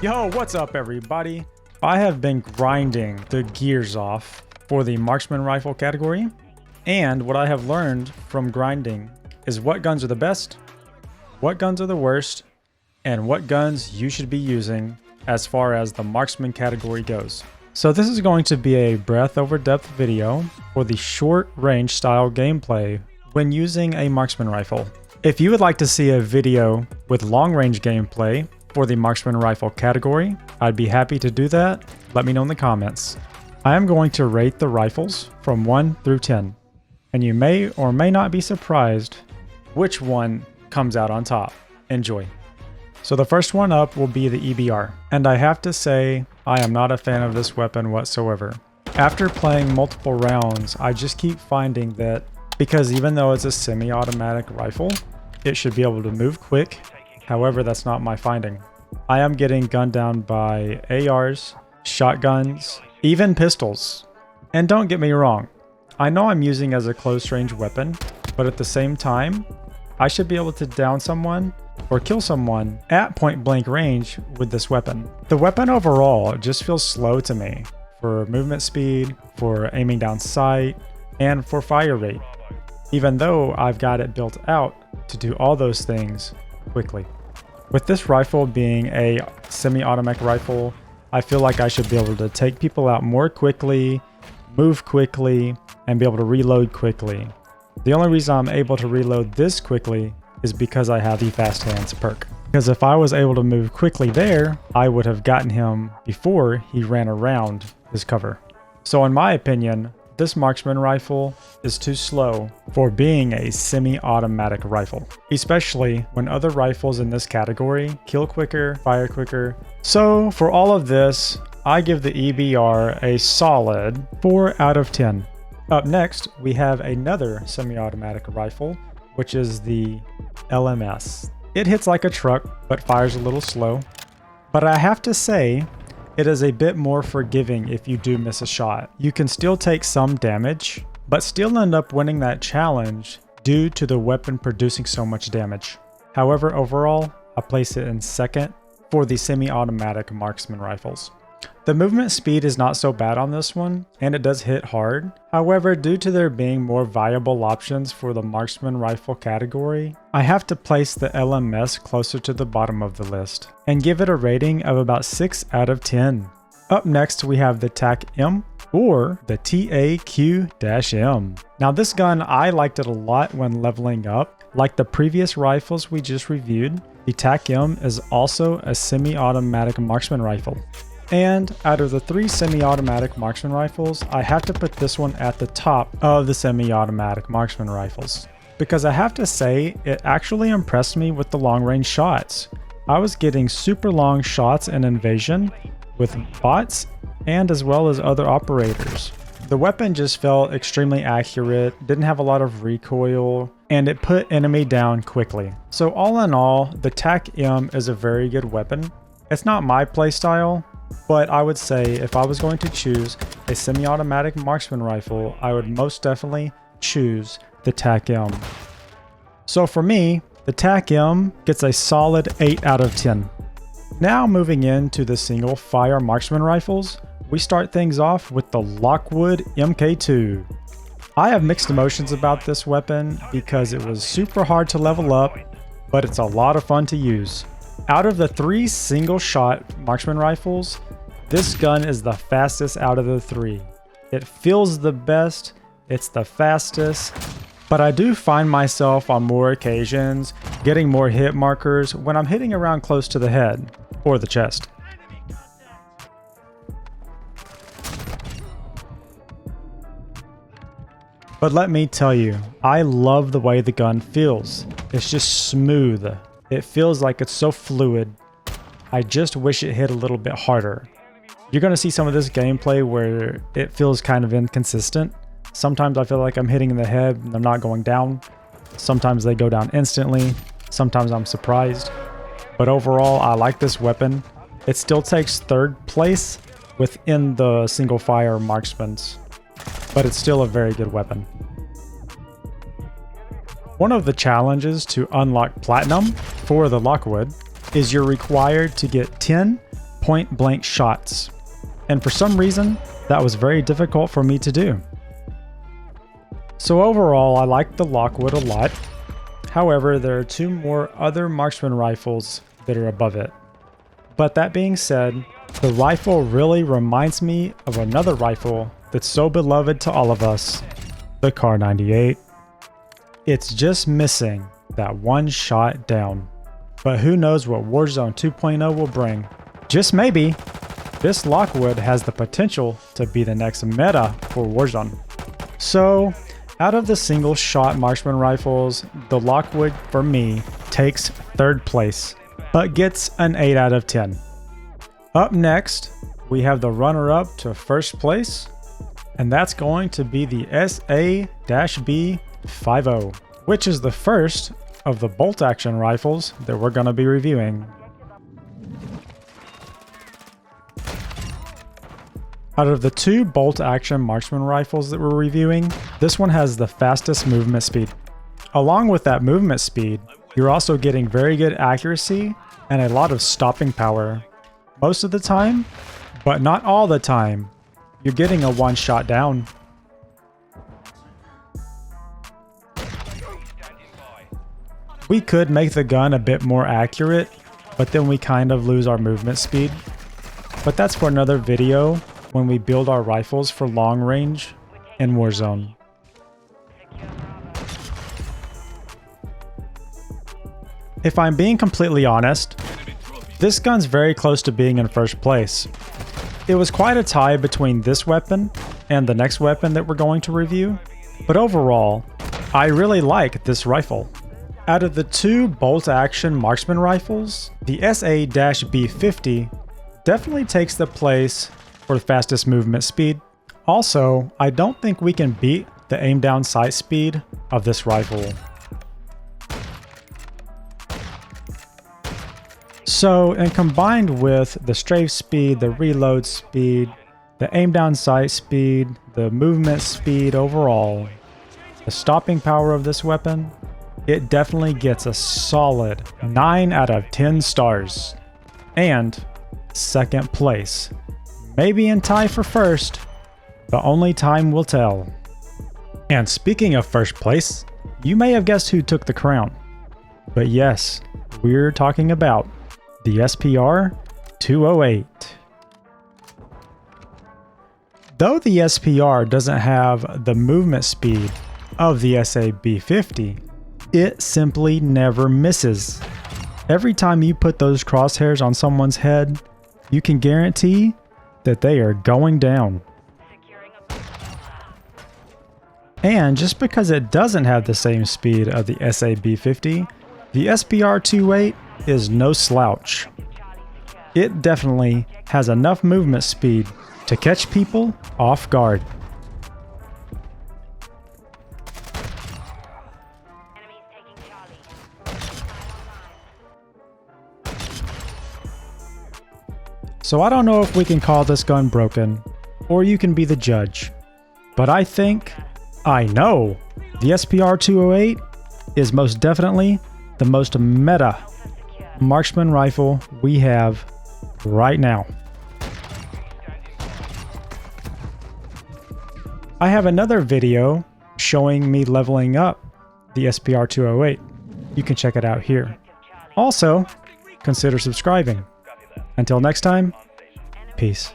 Yo, what's up everybody? I have been grinding the gears off for the marksman rifle category, and what I have learned from grinding is what guns are the best, what guns are the worst, and what guns you should be using as far as the marksman category goes. So this is going to be a breadth over depth video for the short range style gameplay when using a marksman rifle. If you would like to see a video with long range gameplay for the marksman rifle category, I'd be happy to do that. Let me know in the comments. I am going to rate the rifles from 1 through 10, and you may or may not be surprised which one comes out on top. Enjoy. So the first one up will be the EBR, and I have to say I am not a fan of this weapon whatsoever. After playing multiple rounds, I just keep finding that because even though it's a semi-automatic rifle, it should be able to move quick. However, that's not my finding. I am getting gunned down by ARs, shotguns, even pistols. And don't get me wrong, I know I'm using as a close range weapon, but at the same time, I should be able to down someone or kill someone at point blank range with this weapon. The weapon overall just feels slow to me for movement speed, for aiming down sight, and for fire rate, even though I've got it built out to do all those things quickly. With this rifle being a semi-automatic rifle, I feel like I should be able to take people out more quickly, move quickly, and be able to reload quickly. The only reason I'm able to reload this quickly is because I have the fast hands perk. Because if I was able to move quickly there, I would have gotten him before he ran around his cover. So in my opinion, this marksman rifle is too slow for being a semi-automatic rifle, especially when other rifles in this category kill quicker, fire quicker. So for all of this, I give the EBR a solid 4 out of 10. Up next, we have another semi-automatic rifle, which is the LMS. It hits like a truck, but fires a little slow. But I have to say, it is a bit more forgiving if you do miss a shot. You can still take some damage, but still end up winning that challenge due to the weapon producing so much damage. However, overall, I place it in second for the semi-automatic marksman rifles. The movement speed is not so bad on this one, and it does hit hard. However, due to there being more viable options for the marksman rifle category, I have to place the LMS closer to the bottom of the list and give it a rating of about 6 out of 10. Up next, we have the TAQ-M or the TAQ-M. Now this gun, I liked it a lot when leveling up. Like the previous rifles we just reviewed, the TAQ-M is also a semi-automatic marksman rifle. And out of the 3 semi-automatic marksman rifles, I have to put this one at the top of the semi-automatic marksman rifles. Because I have to say, it actually impressed me with the long-range shots. I was getting super long shots in Invasion with bots and as well as other operators. The weapon just felt extremely accurate, didn't have a lot of recoil, and it put enemy down quickly. So all in all, the TAQ-M is a very good weapon. It's not my playstyle, but I would say if I was going to choose a semi-automatic marksman rifle, I would most definitely choose the TAQ-M. So for me, the TAQ-M gets a solid 8 out of 10. Now moving into the single fire marksman rifles, we start things off with the LOCKWOOD MK2. I have mixed emotions about this weapon because it was super hard to level up, but it's a lot of fun to use. Out of the 3 single-shot marksman rifles, this gun is the fastest out of the 3. It feels the best, it's the fastest, but I do find myself on more occasions getting more hit markers when I'm hitting around close to the head or the chest. But let me tell you, I love the way the gun feels. It's just smooth. It feels like it's so fluid. I just wish it hit a little bit harder. You're going to see some of this gameplay where it feels kind of inconsistent. Sometimes I feel like I'm hitting in the head and I'm not going down. Sometimes they go down instantly. Sometimes I'm surprised. But overall, I like this weapon. It still takes 3rd place within the single fire marksmans, but it's still a very good weapon. One of the challenges to unlock Platinum for the Lockwood is you're required to get 10 point blank shots. And for some reason, that was very difficult for me to do. So overall, I like the Lockwood a lot. However, there are two more other marksman rifles that are above it. But that being said, the rifle really reminds me of another rifle that's so beloved to all of us, the Kar 98. It's just missing that one shot down. But who knows what Warzone 2.0 will bring. Just maybe, this Lockwood has the potential to be the next meta for Warzone. So, out of the single shot marksman rifles, the Lockwood for me takes third place, but gets an 8 out of 10. Up next, we have the runner-up to first place, and that's going to be the SA-B50, which is the first of the bolt-action rifles that we're going to be reviewing. Out of the two bolt-action marksman rifles that we're reviewing, this one has the fastest movement speed. Along with that movement speed, you're also getting very good accuracy and a lot of stopping power. Most of the time, but not all the time, you're getting a one shot down. We could make the gun a bit more accurate, but then we kind of lose our movement speed. But that's for another video when we build our rifles for long range in Warzone. If I'm being completely honest, this gun's very close to being in first place. It was quite a tie between this weapon and the next weapon that we're going to review, but overall, I really like this rifle. Out of the two bolt-action marksman rifles, the SA-B50 definitely takes the place for the fastest movement speed. Also, I don't think we can beat the aim down sight speed of this rifle. So, and combined with the strafe speed, the reload speed, the aim down sight speed, the movement speed overall, the stopping power of this weapon, it definitely gets a solid 9 out of 10 stars. And second place. Maybe in tie for first, but only time will tell. And speaking of first place, you may have guessed who took the crown. But yes, we're talking about the SPR 208. Though the SPR doesn't have the movement speed of the SA-B50, it simply never misses. Every time you put those crosshairs on someone's head, you can guarantee that they are going down. And just because it doesn't have the same speed of the SA-B50, the SPR 208 is no slouch. It definitely has enough movement speed to catch people off guard. So I don't know if we can call this gun broken, or you can be the judge. But I know, the SPR 208 is most definitely the most meta marksman rifle we have right now. I have another video showing me leveling up the SPR 208. You can check it out here. Also, consider subscribing. Until next time, peace.